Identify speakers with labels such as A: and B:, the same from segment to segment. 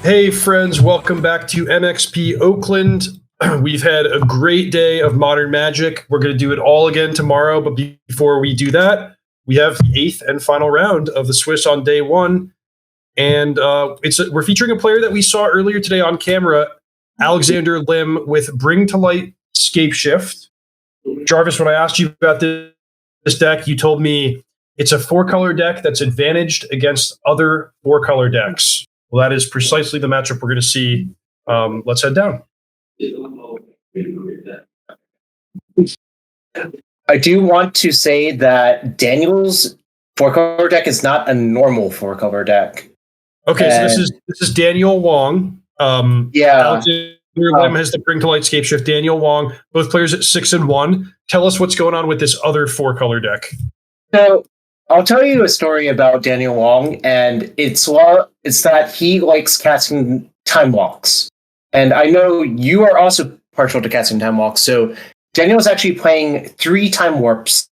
A: Hey friends, welcome back to MXP Oakland. We've had a great day of Modern Magic. We're going to do it all again tomorrow, but before we do that, we have the 8th and final round of the Swiss on day one. And we're featuring a player that we saw earlier today on camera, Alexander Lim with Bring to Light Scapeshift. Jarvis, when I asked you about this deck, you told me it's a 4-color deck that's advantaged against other 4-color decks. Well, that is precisely the matchup we're going to see. Let's head down.
B: I do want to say that Daniel's 4-color deck is not a normal 4-color deck.
A: Okay, so this is Daniel Wong. Alexander Lim has the Bring to Light Scapeshift. Daniel Wong, both players at 6-1. Tell us what's going on with this other 4-color deck.
B: So I'll tell you a story about Daniel Wong, and it's that he likes casting Time Walks. And I know you are also partial to casting Time Walks, so Daniel is actually playing 3 Time Warps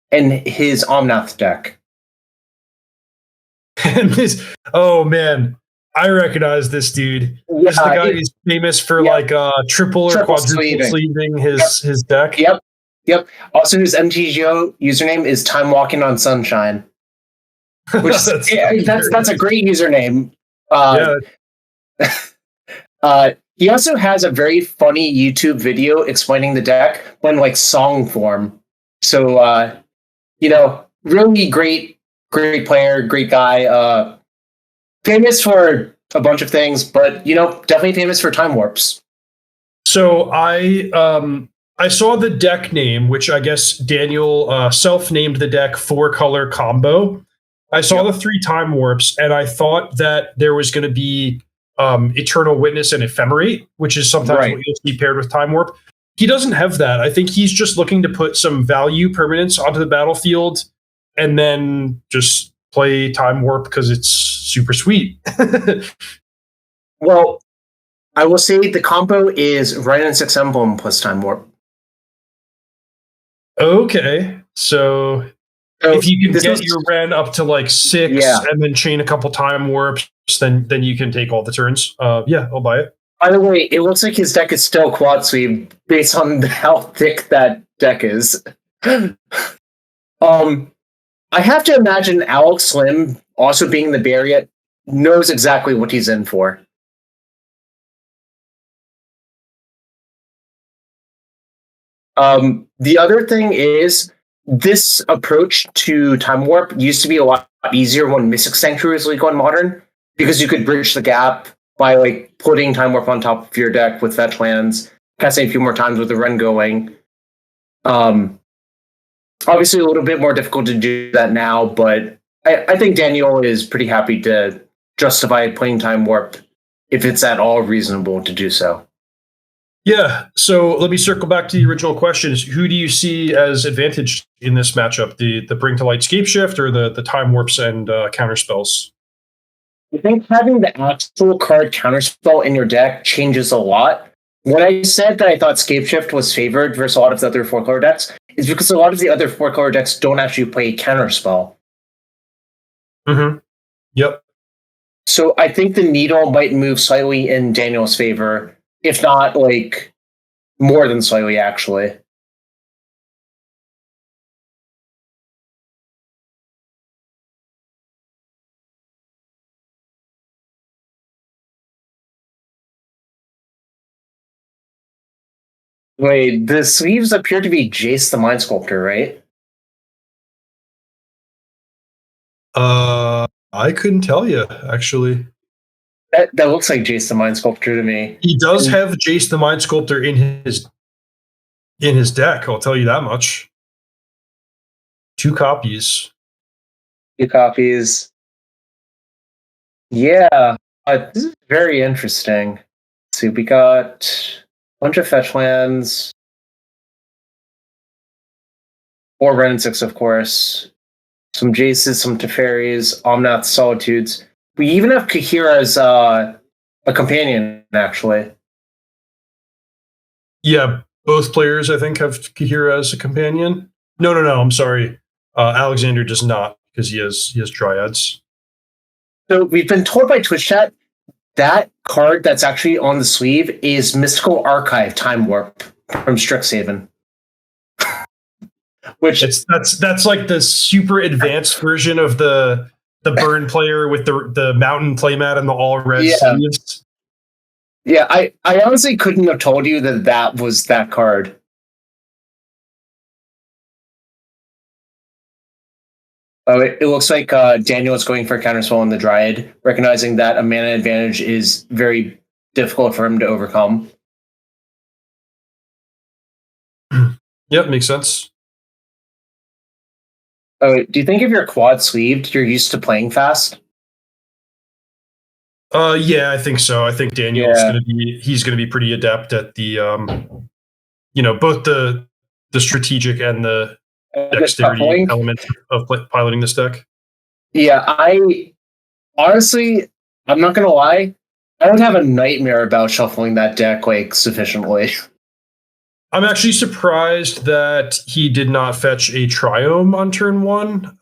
B: in his Omnath deck.
A: And oh man, I recognize this dude. Yeah, this is the guy who's famous for triple or quadruple sleeving his deck.
B: Yep. Also, his MTG username is Time Walking on Sunshine. Which that's a great username. He also has a very funny YouTube video explaining the deck, but in song form. So, really great player, great guy. Famous for a bunch of things, but definitely famous for Time Warps.
A: So I saw the deck name, which I guess Daniel self-named the deck 4-color combo. I saw the 3 Time Warps, and I thought that there was going to be Eternal Witness and Ephemerate, which is sometimes what you'll see paired with Time Warp. He doesn't have that. I think he's just looking to put some value permanence onto the battlefield and then just play Time Warp because it's super sweet.
B: Well, I will say the combo is Wrenn and 6 Emblem plus Time Warp.
A: Okay, so if you can get your Wrenn up to 6 and then chain a couple Time Warps, then you can take all the turns. I'll buy it.
B: By the way, it looks like his deck is still quad sleeve based on how thick that deck is. I have to imagine Alex Lim, also being the Barriet, knows exactly what he's in for. The other thing is, this approach to Time Warp used to be a lot easier when Mystic Sanctuary was legal in Modern, because you could bridge the gap by putting Time Warp on top of your deck with fetch lands, casting a few more times with the Wrenn going. Obviously a little bit more difficult to do that now, but I think Daniel is pretty happy to justify playing Time Warp if it's at all reasonable to do so.
A: Yeah, so let me circle back to the original question. Who do you see as advantaged in this matchup? The Bring to Light Scapeshift or the Time Warps and counterspells?
B: I think having the actual card counterspell in your deck changes a lot. When I said that I thought Scapeshift was favored versus a lot of the other 4-color decks, is because a lot of the other 4-color decks don't actually play counterspell.
A: Mm-hmm. Yep.
B: So I think the needle might move slightly in Daniel's favor, if not more than slightly, actually. Wait, the sleeves appear to be Jace the Mind Sculptor, right?
A: I couldn't tell you, actually.
B: That looks like Jace the Mind Sculptor to me.
A: He does have Jace the Mind Sculptor in his deck, I'll tell you that much. 2 copies.
B: 2 copies. Yeah, this is very interesting. So we got a bunch of fetch lands. 4 Wrenn and 6, of course. Some Jaces, some Teferis, Omnath, Solitudes. We even have Kahira as a companion, actually.
A: Yeah, both players, I think, have Kahira as a companion. No, I'm sorry. Alexander does not, because he has Dryads.
B: So we've been told by Twitch chat that card that's actually on the sleeve is Mystical Archive Time Warp from Strixhaven. Which
A: that's like the super advanced version of the burn player with the mountain playmat and the all red sleeves.
B: Yeah, I honestly couldn't have told you that was that card. Oh, it looks like Daniel is going for Counterspell on the Dryad, recognizing that a mana advantage is very difficult for him to overcome.
A: Yep, makes sense.
B: Oh, do you think if you're quad sleeved, you're used to playing fast?
A: Yeah, I think so. I think Daniel's he's gonna be pretty adept at the both the strategic and the dexterity element of piloting this deck.
B: Yeah, honestly, I'm not gonna lie, I would have a nightmare about shuffling that deck like sufficiently.
A: I'm actually surprised that he did not fetch a Triome on turn 1.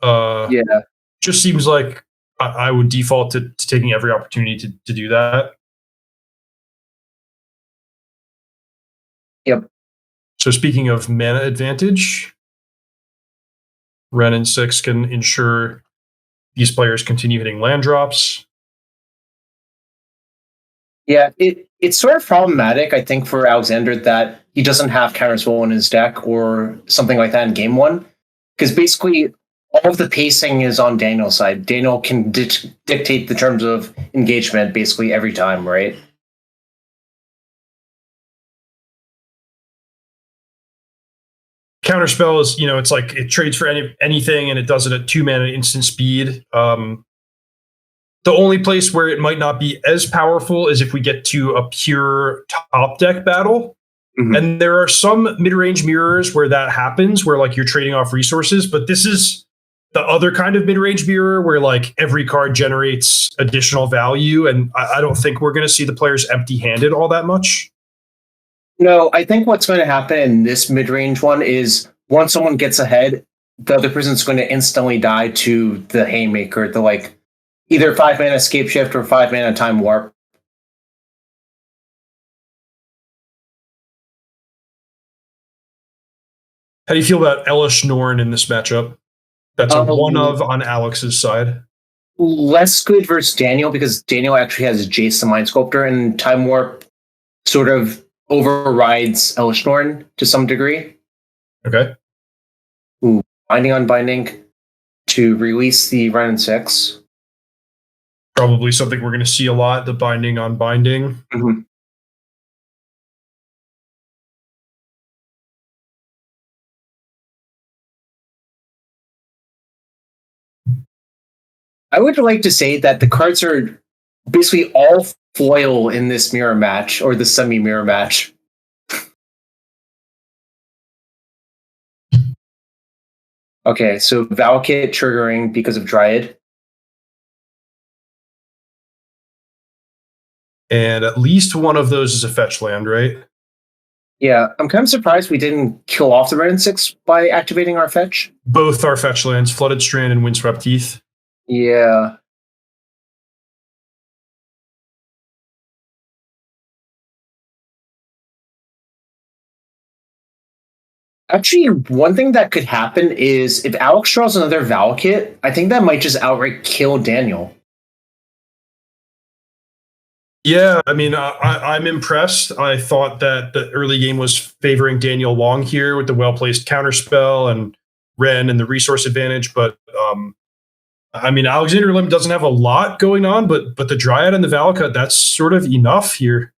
A: Just seems like I would default to taking every opportunity to do that.
B: Yep.
A: So speaking of mana advantage, Ren and 6 can ensure these players continue hitting land drops.
B: Yeah, it's sort of problematic, I think, for Alexander that he doesn't have Counterspell in his deck or something like that in game 1. Because basically, all of the pacing is on Daniel's side. Daniel can dictate the terms of engagement basically every time, right?
A: Counterspell is, it's like it trades for anything and it does it at 2 mana instant speed. The only place where it might not be as powerful is if we get to a pure top deck battle. Mm-hmm. And there are some mid-range mirrors where that happens, where like you're trading off resources, but this is the other kind of mid-range mirror where like every card generates additional value, and I don't think we're going to see the players empty-handed all that much.
B: No, I think what's going to happen in this mid-range one is once someone gets ahead, the other person's going to instantly die to the Haymaker, the like either 5 mana Escape Shift or 5 mana Time Warp.
A: How do you feel about Elish Norn in this matchup? That's a one of on Alex's side.
B: Less good versus Daniel because Daniel actually has Jace the Mind Sculptor, and Time Warp sort of overrides Elish Norn to some degree.
A: Okay.
B: Ooh, Binding on Binding to release the Ren and 6.
A: Probably something we're going to see a lot, the Binding on Binding.
B: Mm-hmm. I would like to say that the cards are basically all foil in this mirror match, or the semi-mirror match. Okay, so Valakut triggering because of Dryad.
A: And at least one of those is a fetch land, right?
B: Yeah, I'm kind of surprised we didn't kill off the Ren and 6 by activating our fetch.
A: Both are fetch lands, Flooded Strand and Windswept Teeth.
B: Yeah. Actually, one thing that could happen is if Alex draws another Valakut, I think that might just outright kill Daniel.
A: Yeah, I mean, I'm impressed. I thought that the early game was favoring Daniel Long here with the well-placed counterspell and Ren and the resource advantage, but I mean, Alexander Lim doesn't have a lot going on, but the Dryad and the Valakut, that's sort of enough here.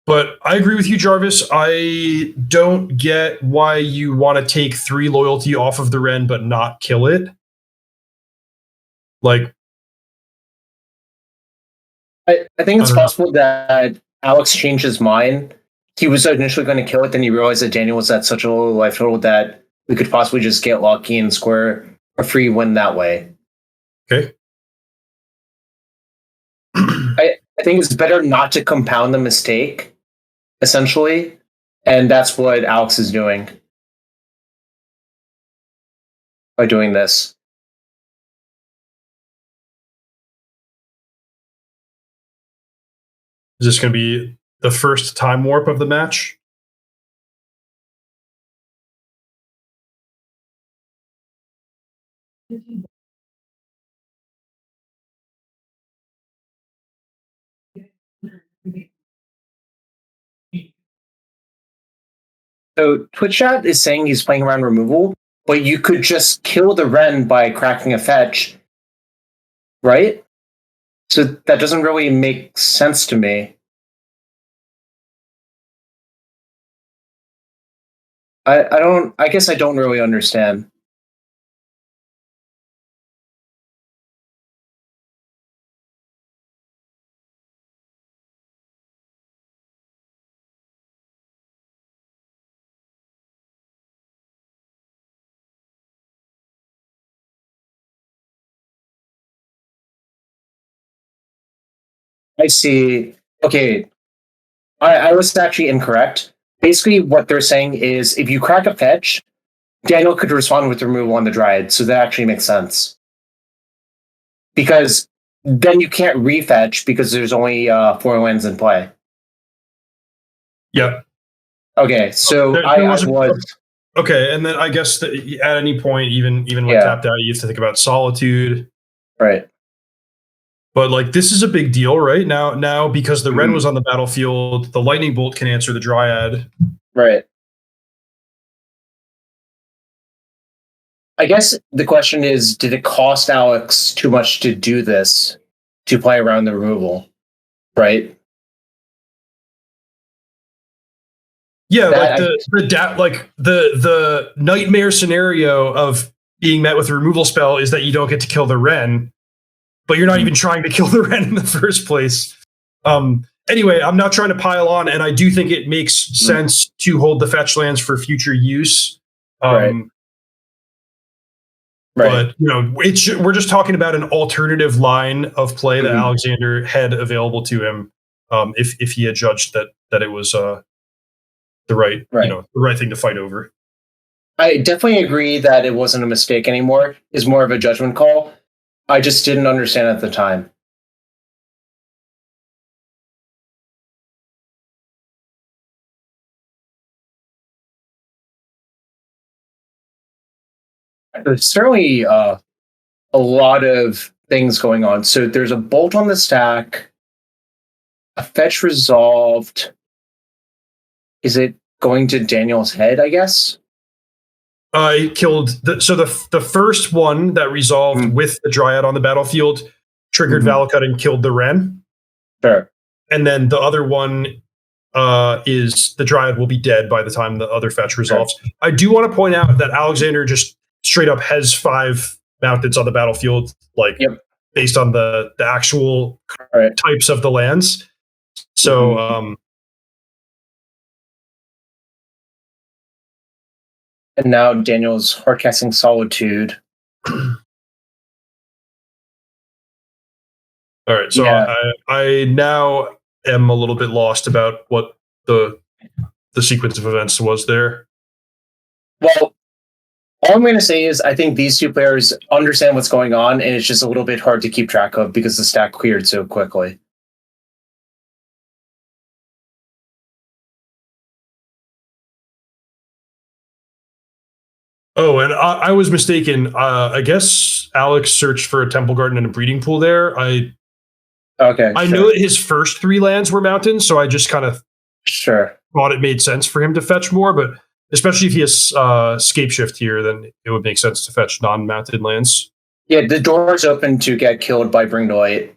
A: But I agree with you, Jarvis. I don't get why you want to take 3 loyalty off of the Ren but not kill it. Like,
B: I think it's possible that Alex changed his mind. He was initially going to kill it, then he realized that Daniel was at such a low life total that we could possibly just get lucky and square a free win that way.
A: Okay.
B: I think it's better not to compound the mistake, essentially, and that's what Alex is doing by doing this.
A: Is this going to be the first time warp of the match?
B: So Twitch chat is saying he's playing around removal, but you could just kill the Ren by cracking a fetch, right? So that doesn't really make sense to me. I guess I don't really understand. I see. Okay, I was actually incorrect. Basically, what they're saying is if you crack a fetch, Daniel could respond with removal on the Dryad, so that actually makes sense. Because then you can't refetch because there's only 4 lands in play.
A: Yep.
B: Okay, so
A: There
B: I
A: wasn't-
B: was...
A: Okay, and then I guess that at any point, even when tapped out, you have to think about Solitude.
B: Right.
A: But like this is a big deal, right? Now because the Ren was on the battlefield, the Lightning Bolt can answer the Dryad.
B: Right. I guess the question is, did it cost Alex too much to do this, to play around the removal? Right?
A: Yeah, like the nightmare scenario of being met with a removal spell is that you don't get to kill the Ren, but you're not even trying to kill the Ren in the first place. Anyway, I'm not trying to pile on, and I do think it makes sense to hold the fetch lands for future use.
B: Right.
A: But we're just talking about an alternative line of play that Alexander had available to him, if he had judged that it was the right thing to fight over.
B: I definitely agree that it wasn't a mistake anymore. It's more of a judgment call. I just didn't understand at the time. There's certainly a lot of things going on. So there's a bolt on the stack, a fetch resolved. Is it going to Daniel's head, I guess?
A: I killed the first one that resolved with the Dryad on the battlefield triggered Valakut and killed the Ren.
B: Sure.
A: And then the other one is the Dryad will be dead by the time the other fetch resolves. Sure. I do want to point out that Alexander just straight up has 5 mountains on the battlefield, based on the actual types of the lands. So
B: and now Daniel's hardcasting Solitude.
A: All right, so I now am a little bit lost about what the sequence of events was there.
B: Well, all I'm going to say is I think these two players understand what's going on, and it's just a little bit hard to keep track of because the stack cleared so quickly.
A: Oh, and I was mistaken. I guess Alex searched for a Temple Garden and a breeding pool there. I know that his first 3 lands were mountains, so I just kind of thought it made sense for him to fetch more, but especially if he has Scape Shift here, then it would make sense to fetch non-mounted lands.
B: Yeah, the door is open to get killed by Bring to Light.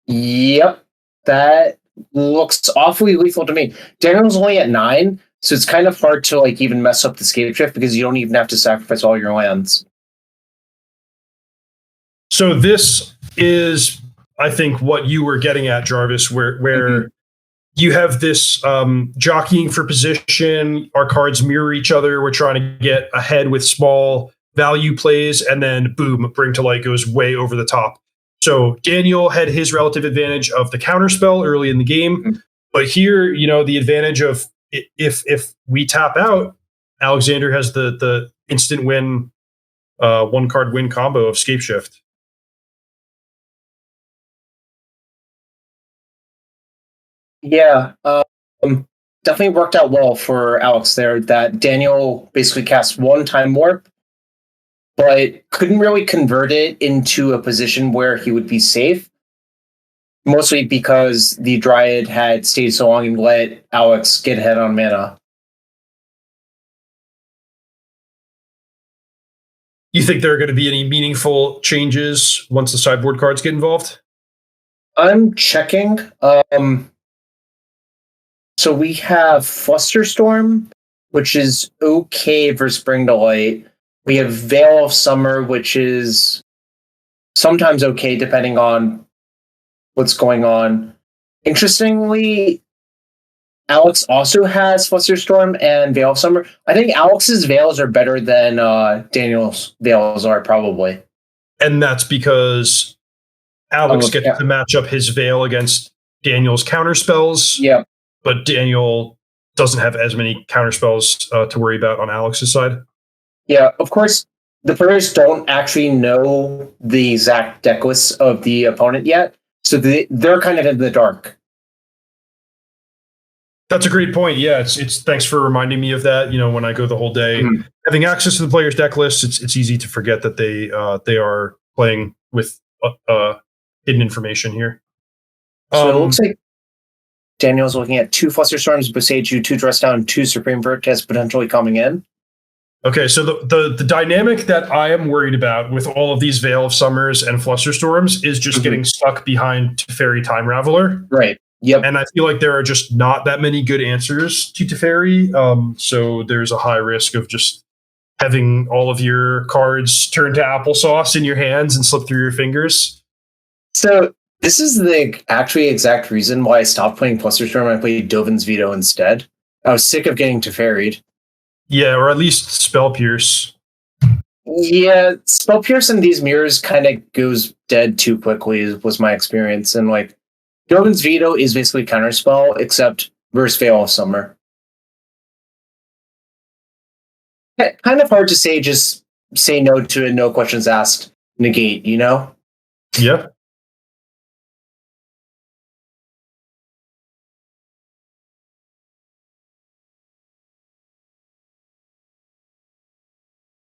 B: Yep, that looks awfully lethal to me. Daniel's only at 9, so it's kind of hard to even mess up the Scape Shift because you don't even have to sacrifice all your lands.
A: So this is, I think, what you were getting at, Jarvis, where you have this jockeying for position. Our cards mirror each other. We're trying to get ahead with small value plays, and then boom, Bring to Light goes way over the top. So Daniel had his relative advantage of the counterspell early in the game, but here, the advantage of if we tap out, Alexander has the instant win, 1-card win combo of Scape Shift.
B: Yeah, definitely worked out well for Alex there. That Daniel basically cast one time warp, but couldn't really convert it into a position where he would be safe. Mostly because the Dryad had stayed so long and let Alex get ahead on mana.
A: You think there are going to be any meaningful changes once the sideboard cards get involved?
B: I'm checking. So we have Flusterstorm, which is okay versus Bring to Light. We have Veil of Summer, which is sometimes okay depending on what's going on. Interestingly, Alex also has Flusterstorm and Veil of Summer. I think Alex's Veils are better than Daniel's Veils are, probably.
A: And that's because Alex gets to match up his Veil against Daniel's counterspells.
B: Yeah.
A: But Daniel doesn't have as many counterspells to worry about on Alex's side.
B: Yeah, of course, the players don't actually know the exact deck lists of the opponent yet, so they're kind of in the dark.
A: That's a great point. Yeah, it's thanks for reminding me of that. You know, when I go the whole day, having access to the players' deck lists, it's easy to forget that they are playing with hidden information here.
B: So it looks like Daniel's looking at 2 Flusterstorms, Boseiju, 2 Dress Down, 2 Supreme Vertex potentially coming in.
A: Okay, so the dynamic that I am worried about with all of these Veil of Summers and Flusterstorms is just getting stuck behind Teferi Time Raveler.
B: Right. Yep.
A: And I feel like there are just not that many good answers to Teferi. So there's a high risk of just having all of your cards turn to applesauce in your hands and slip through your fingers.
B: So this is the actually exact reason why I stopped playing Flusterstorm. I played Dovin's Veto instead. I was sick of getting Teferi'd.
A: Yeah, or at least Spell Pierce.
B: Yeah, Spell Pierce in these mirrors kind of goes dead too quickly, was my experience. And like, Dovin's Veto is basically Counterspell, except versus Veil of Summer. Kind of hard to say, just say no to it, no questions asked, negate, you know?
A: Yeah.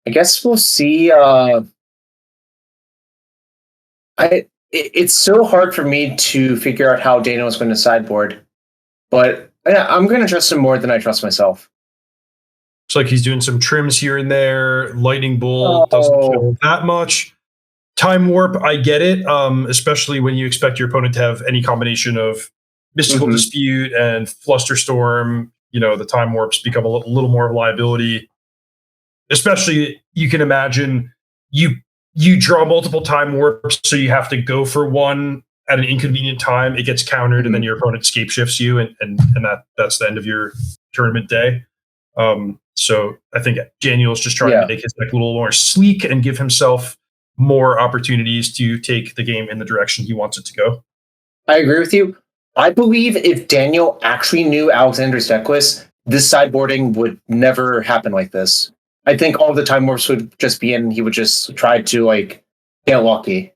B: I guess we'll see. It's so hard for me to figure out how Daniel is going to sideboard, but I'm going to trust him more than I trust myself.
A: It's like he's doing some trims here and there. Lightning Bolt doesn't kill that much. Time Warp, I get it, especially when you expect your opponent to have any combination of Mystical Dispute and Flusterstorm. You know, the Time Warps become a little more of a liability. Especially, you can imagine you draw multiple Time Warps, so you have to go for one at an inconvenient time. It gets countered, and then your opponent scape shifts you, and that's the end of your tournament day. So I think Daniel's just trying to make his deck a little more sleek and give himself more opportunities to take the game in the direction he wants it to go.
B: I agree with you. I believe if Daniel actually knew Alexander's deck list, this sideboarding would never happen like this. I think all the Time Warps would just be in, and he would just try to like get lucky.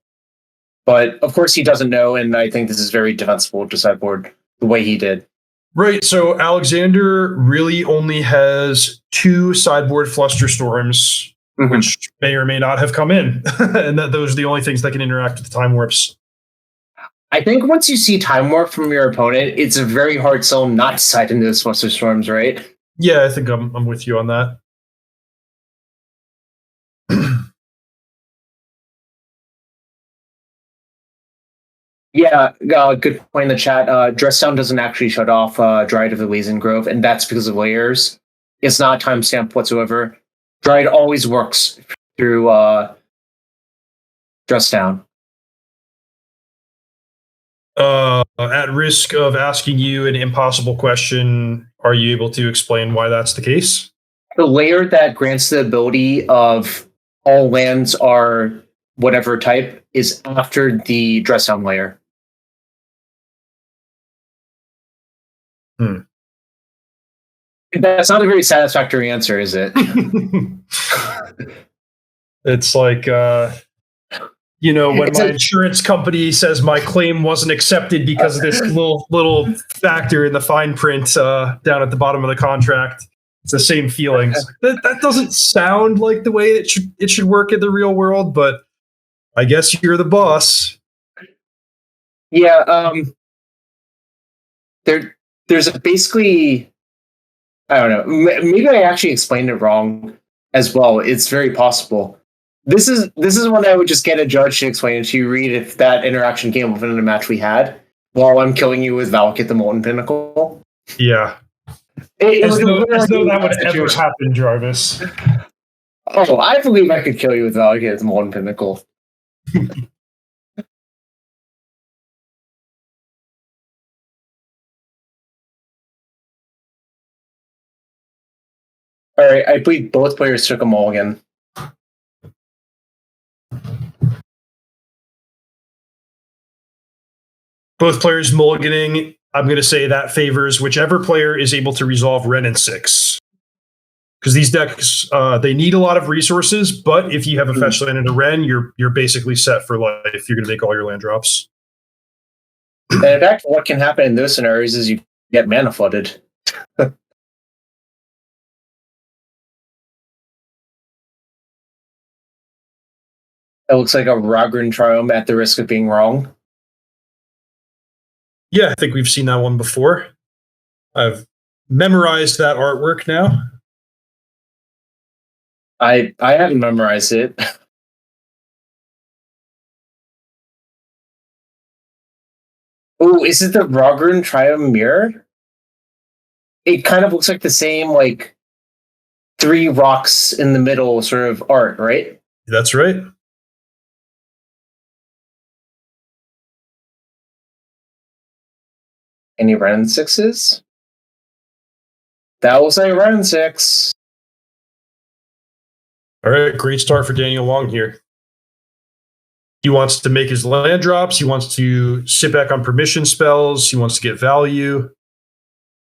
B: But of course he doesn't know, and I think this is very defensible to sideboard the way he did.
A: Right, so Alexander really only has 2 sideboard Flusterstorms, which may or may not have come in, and that those are the only things that can interact with the Time Warps.
B: I think once you see Time Warp from your opponent, it's a very hard sell not to side into those Flusterstorms, right?
A: Yeah, I think I'm with you on that.
B: Yeah, good point in the chat. Dress Down doesn't actually shut off Dryad of the Blazing Grove, and that's because of layers. It's not timestamp whatsoever. Dryad always works through Dress Down.
A: At risk of asking you an impossible question, are you able to explain why that's the case?
B: The layer that grants the ability of all lands are whatever type is after the Dress Down layer. That's not a very satisfactory answer, is it?
A: It's like You know, when
B: It's
A: my
B: a-
A: insurance company says my claim wasn't accepted because of this little factor in the fine print down at the bottom of the contract. It's the same feelings. That doesn't sound like the way it should work in the real world, but I guess you're the boss.
B: Yeah, there's a basically, I don't know. Maybe I actually explained it wrong as well. It's very possible. This is one I would just get a judge to explain it to you, read if that interaction came up in a match we had while I'm killing you with Valakut the Molten Pinnacle.
A: Yeah.
B: As
A: though that would ever happen, Jarvis.
B: Oh, I believe I could kill you with Valakut the Molten Pinnacle. All right, I believe both players took a mulligan.
A: Both players mulliganing. I'm going to say that favors whichever player is able to resolve Ren in 6. Because these decks, they need a lot of resources, but if you have a fetch land and a Ren, you're basically set for life. You're going to make all your land drops.
B: And in fact, what can happen in those scenarios is you get mana flooded. It looks like a Ragran Triome at the risk of being wrong.
A: Yeah, I think we've seen that one before. I've memorized that artwork now.
B: I haven't memorized it. Oh, is it the Ragran Triome mirror? It kind of looks like the same, like 3 rocks in the middle sort of art, right?
A: That's right.
B: Any Ren 6s? That was a Ren 6.
A: All right, great start for Daniel Wong here. He wants to make his land drops. He wants to sit back on permission spells. He wants to get value.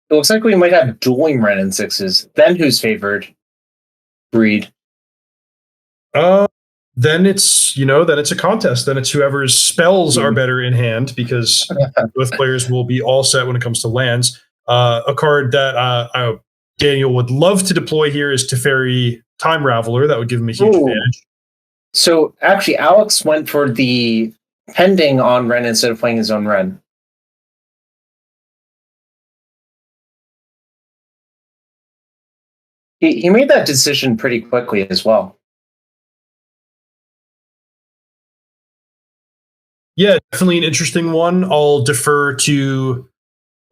B: It looks like we might have dueling Ren 6s. Then who's favored? Breed.
A: Then it's a contest. Then it's whoever's spells are better in hand, because both players will be all set when it comes to lands. A card that Daniel would love to deploy here is Teferi Time Raveler. That would give him a huge advantage.
B: So actually, Alex went for the pending on Ren instead of playing his own Ren. He made that decision pretty quickly as well.
A: Yeah, definitely an interesting one. I'll defer to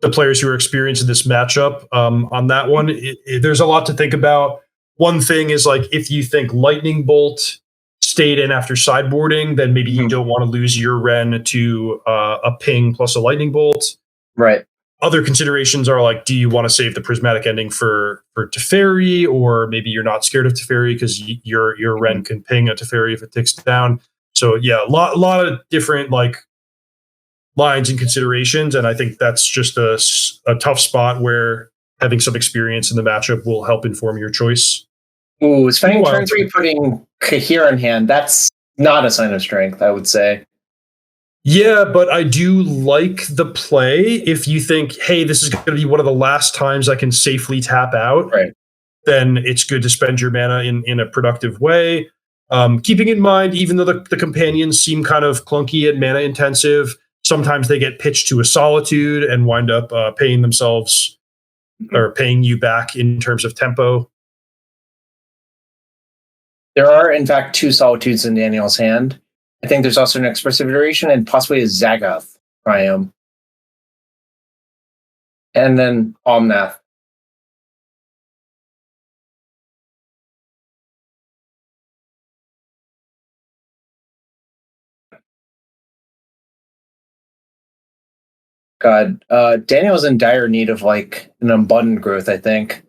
A: the players who are experienced in this matchup on that one. There's a lot to think about. One thing is, like, if you think Lightning Bolt stayed in after sideboarding, then maybe you don't want to lose your Ren to a ping plus a Lightning Bolt.
B: Right.
A: Other considerations are, like, do you want to save the prismatic ending for Teferi, or maybe you're not scared of Teferi because your Ren can ping a Teferi if it ticks down. So yeah, a lot of different, like, lines and considerations, and I think that's just a tough spot where having some experience in the matchup will help inform your choice.
B: Ooh, spending turn 3 putting Kahir in hand, that's not a sign of strength, I would say.
A: Yeah, but I do like the play. If you think, hey, this is going to be one of the last times I can safely tap out,
B: right,
A: then it's good to spend your mana in a productive way. Keeping in mind, even though the companions seem kind of clunky and mana intensive, sometimes they get pitched to a Solitude and wind up paying themselves or paying you back in terms of tempo.
B: There are, in fact, 2 Solitudes in Daniel's hand. I think there's also an Expressive Iteration and possibly a Zaggoth Triome. And then Omnath. God, Daniel's in dire need of, like, an abundant growth, I think.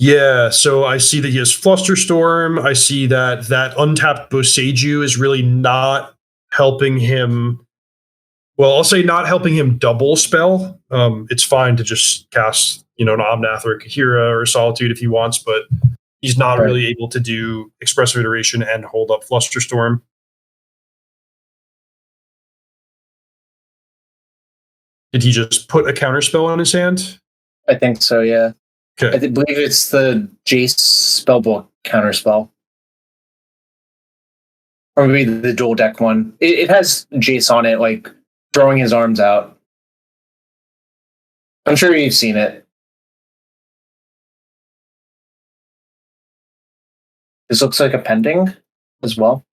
A: Yeah, so I see that he has Flusterstorm. I see that untapped Boseiju is really not helping him. Well, I'll say not helping him double spell. It's fine to just cast, an Omnath or a Kahira or a Solitude if he wants, but he's not really able to do Expressive Iteration and hold up Flusterstorm. Did he just put a counterspell on his hand?
B: I think so, yeah.
A: Okay.
B: I believe it's the Jace spellbook counterspell. Or maybe the dual deck one. It has Jace on it, like throwing his arms out. I'm sure you've seen it. This looks like a pending as well.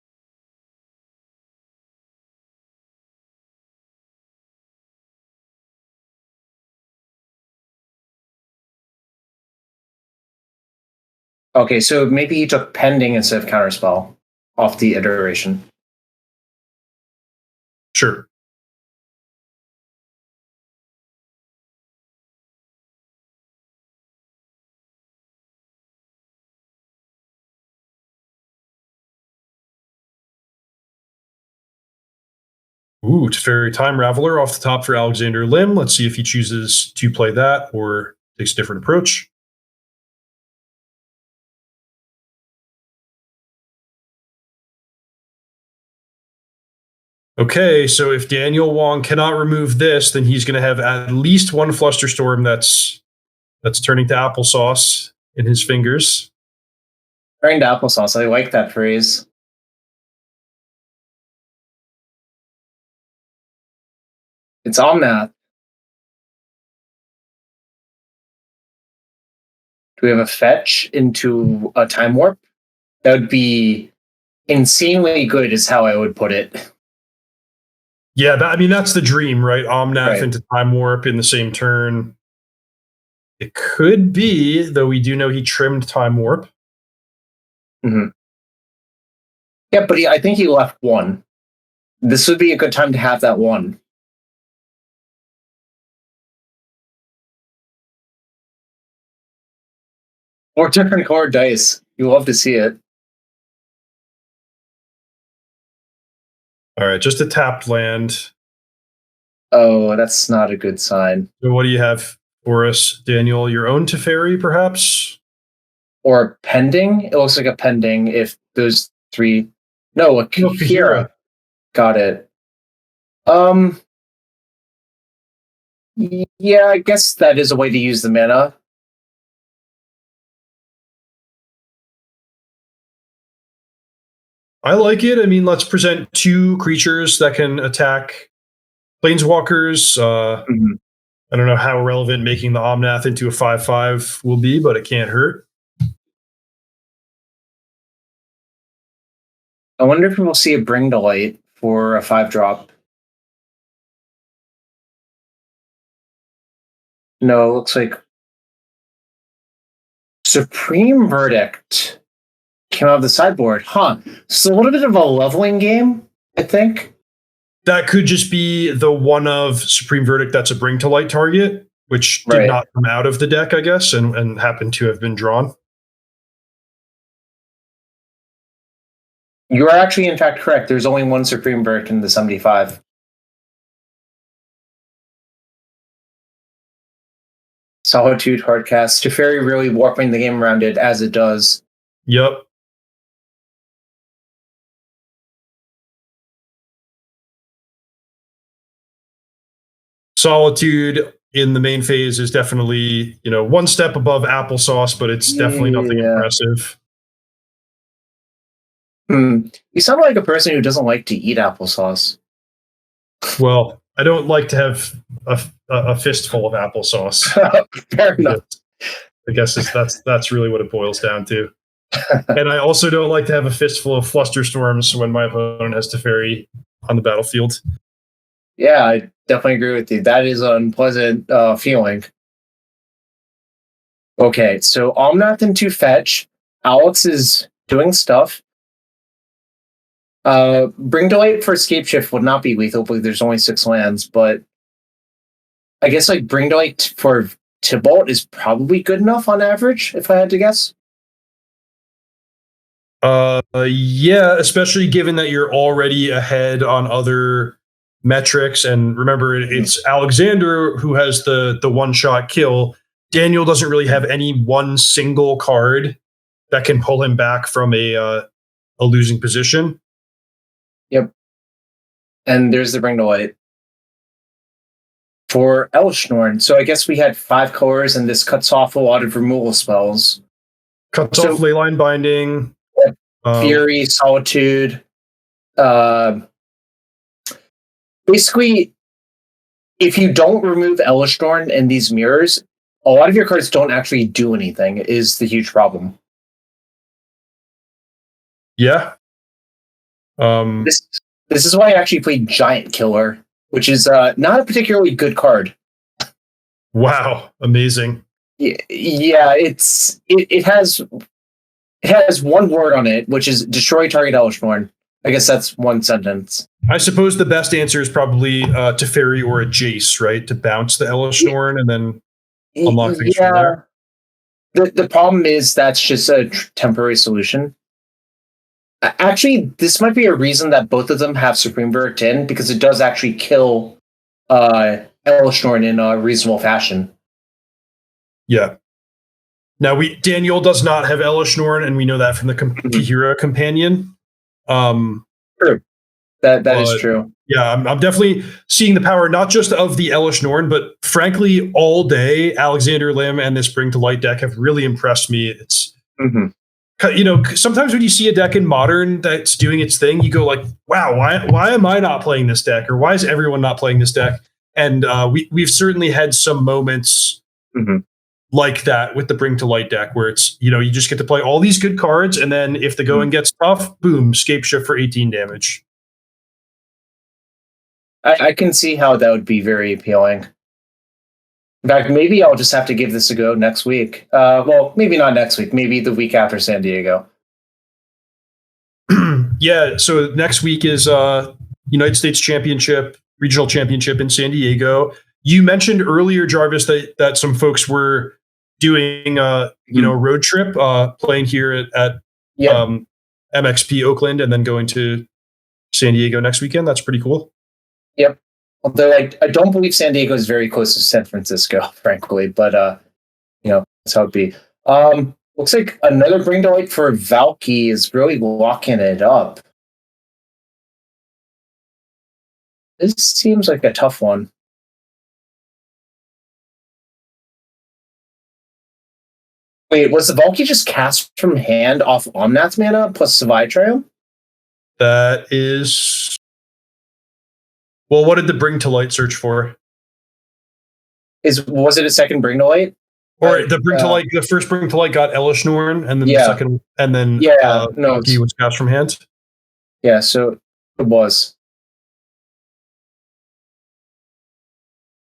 B: Okay, so maybe he took pending instead of counterspell off the iteration.
A: Sure. Ooh, Teferi Time Raveler off the top for Alexander Lim. Let's see if he chooses to play that or takes a different approach. Okay, so if Daniel Wong cannot remove this, then he's going to have at least one Flusterstorm that's turning to applesauce in his fingers.
B: Turning to applesauce, I like that phrase. It's Omnath. Do we have a fetch into a time warp? That would be insanely good, is how I would put it.
A: Yeah, that's the dream, right? Omnath
B: Right.
A: into Time Warp in the same turn. It could be, though we do know he trimmed Time Warp.
B: Mm-hmm. Yeah, but I think he left one. This would be a good time to have that one. Or different colored dice. You love to see it.
A: All right, just a tapped land.
B: Oh, that's not a good sign.
A: So what do you have for us, Daniel? Your own Teferi, perhaps?
B: Or pending? It looks like a pending if those three... No, a Kira. Got it. Yeah, I guess that is a way to use the mana.
A: I like it. Let's present two creatures that can attack planeswalkers.
B: Mm-hmm.
A: I don't know how relevant making the Omnath into a 5/5 will be, but it can't hurt.
B: I wonder if we'll see a Bring to Light for a 5-drop. No, it looks like Supreme Verdict came out of the sideboard. Huh. So a little bit of a leveling game, I think.
A: That could just be the one of Supreme Verdict that's a Bring to Light target, which did not come out of the deck, I guess, and happened to have been drawn.
B: You are actually, in fact, correct. There's only one Supreme Verdict in the 75. Solitude, Hardcast. Teferi really warping the game around it as it does.
A: Yep. Solitude in the main phase is definitely, one step above applesauce, but it's definitely nothing impressive.
B: You sound like a person who doesn't like to eat applesauce.
A: Well, I don't like to have a fistful of applesauce.
B: Fair enough.
A: I guess that's really what it boils down to. And I also don't like to have a fistful of Flusterstorms when my opponent has Teferi on the battlefield.
B: Yeah, I definitely agree with you. That is an unpleasant feeling. Okay, so Omnath into fetch. Alex is doing stuff. Bring to Light for Escape Shift would not be lethal, but there's only 6 lands, but I guess Bring to Light for Tibalt is probably good enough on average, if I had to guess.
A: Yeah, especially given that you're already ahead on other metrics. And remember, it's Alexander who has the one-shot kill. Daniel doesn't really have any one single card that can pull him back from a losing position.
B: Yep. And there's the Bring to Light for Elshnorn. So I guess we had 5 colors, and this cuts off a lot of removal spells.
A: Cuts off Leyline Binding.
B: Fury, Solitude. Basically, if you don't remove Elshnorn in these mirrors, a lot of your cards don't actually do anything, is the huge problem.
A: Yeah.
B: This is why I actually played Giant Killer, which is not a particularly good card.
A: Wow, amazing.
B: Yeah, it has one word on it, which is destroy target Elshnorn. I guess that's one sentence.
A: I suppose the best answer is probably Teferi or a Jace, right? To bounce the Elshnorn and then unlock things from there.
B: The problem is that's just a temporary solution. Actually, this might be a reason that both of them have Supreme Verdict in, because it does actually kill Elshnorn in a reasonable fashion.
A: Yeah. Now Daniel does not have Elshnorn, and we know that from the Kahira companion.
B: True. That is true.
A: Yeah, I'm definitely seeing the power, not just of the Elshnorn, but frankly, all day, Alexander Lim and this Bring to Light deck have really impressed me. It's, sometimes when you see a deck in Modern that's doing its thing, you go like, wow, why am I not playing this deck? Or why is everyone not playing this deck? And we've certainly had some moments like that with the Bring to Light deck, where it's, you just get to play all these good cards, and then if the going gets tough, boom, Scape Shift for 18 damage.
B: I can see how that would be very appealing. In fact, maybe I'll just have to give this a go next week. Well, maybe not next week. Maybe the week after San Diego.
A: Yeah, so next week is United States Championship, Regional Championship in San Diego. You mentioned earlier, Jarvis, that some folks were doing a road trip, playing here at MXP Oakland, and then going to San Diego next weekend. That's pretty cool.
B: Yep. Although I don't believe San Diego is very close to San Francisco, frankly, but that's how it'd be. Looks like another Bring to Light for Valky is really locking it up. This seems like a tough one. Wait, was the Valky just cast from hand off Omnath mana plus Savai Triumph?
A: That is... Well, what did the Bring to Light search for?
B: Was it a second Bring to Light?
A: Or the Bring to Light, the first Bring to Light got Elshnorn, and then the second, and then he was cast from hand.
B: Yeah, so it was.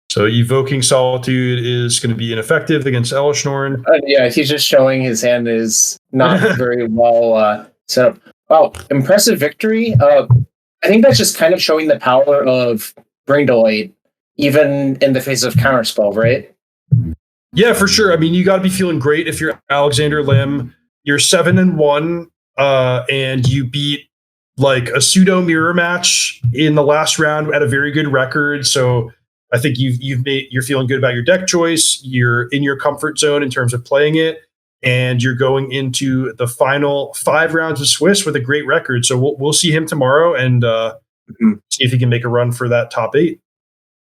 A: So Evoking Solitude is going to be ineffective against Elshnorn.
B: He's just showing his hand is not very well set up. Wow, impressive victory. I think that's just kind of showing the power of Bring to Light, even in the face of Counterspell, right?
A: Yeah, for sure. I mean, you got to be feeling great if you're Alexander Lim. You're 7-1, and you beat like a pseudo mirror match in the last round at a very good record. So I think you're feeling good about your deck choice. You're in your comfort zone in terms of playing it, and you're going into the final 5 rounds of Swiss with a great record. So we'll see him tomorrow and see if he can make a run for that top 8.